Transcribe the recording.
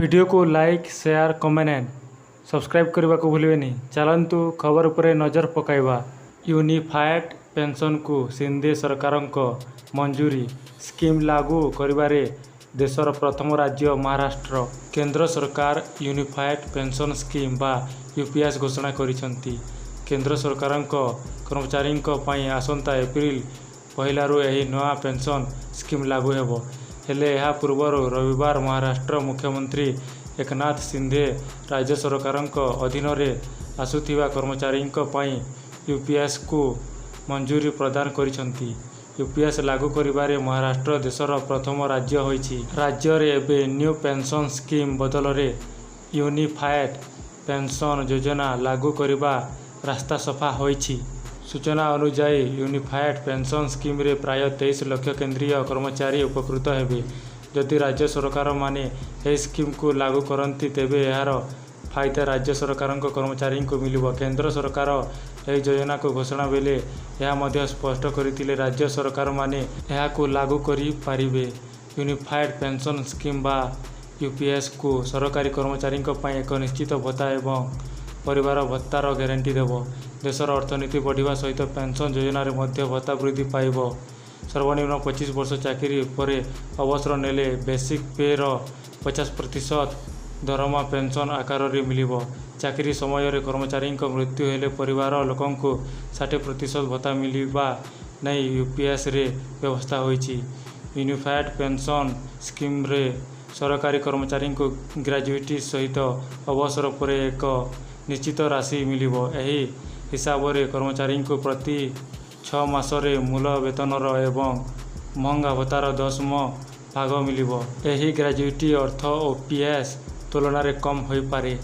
Video को like share comment subscribe करने को भूलें। चलतु खबर उपरे नजर पकाइबा। यूनिफाइड पेंशन को सिंधे सरकार मंजूरी। स्कीम लागू करिबारे देशर प्रथम राज्य महाराष्ट्र। केंद्र सरकार यूनिफाइड पेंशन स्कीम बा यूपीएस घोषणा करिसेंती। केंद्र सरकार कर्मचारी आसंता एप्रिल 1 यही नया पेंशन स्कीम लागू हेबो। हेले यह पूर्व रविवार महाराष्ट्र मुख्यमंत्री एकनाथ शिंदे राज्य सरकार अधीन आसुथिबा कर्मचारी यूपीएस को मंजूरी प्रदान करिसेंती। यूपीएस लागू करिबारे महाराष्ट्र देशर प्रथम राज्य होइछि। राज्य रे एबे न्यू पेंशन स्कीम बदल रे यूनिफाइड पेंशन योजना लागू करिबा रास्ता सफा होइछि। सूचना अनुसार यूनिफाइड पेंशन स्कीम रे प्राय 23 लाख केंद्रीय कर्मचारी उपकृत हेबे। जदि राज्य सरकार माने यह स्कीम को लागू करती तेबे यार फायदा राज्य सरकार कर्मचारी को मिलिबो। केंद्र सरकार यह योजना को घोषणा बेले यह मध्य स्पष्ट करथिले राज्य सरकार माने यह को लागू करि पारिबे। यूनिफाइड पेंशन स्कीम बा यूपीएस को सरकारी कर्मचारी एक निश्चित भत्ता एवं परिवार भत्तार ग्यारंटी देव। देशर अर्थनीति बढ़िया सहित पेंशन योजना रे मध्य भत्ता वृद्धि पाइब। सर्वनिम्न 25 वर्ष चाकरी पर अवसर नेले बेसिक पे रो 50% दरमा पेंशन आकार रे मिलिबो। चाकरी समय रे कर्मचारी मृत्यु हेले परिवार लोकों को 60% भत्ता मिलिबा नहीं यूपीएस रे व्यवस्था होइछि। यूनिफाइड पेंशन स्कीम रे सरकारी कर्मचारी को ग्रेजुएटी सहित अवसर पर एक निश्चित राशि मिलिबो। एही हिसाब रे कर्मचारी को प्रति 6 मासरे मूल वेतनर एवं महंगा भत्तार 10वां भाग मिलिबो। एही ग्रेजुएटी अर्थ ओपीएस तुलन में कम हो पारे।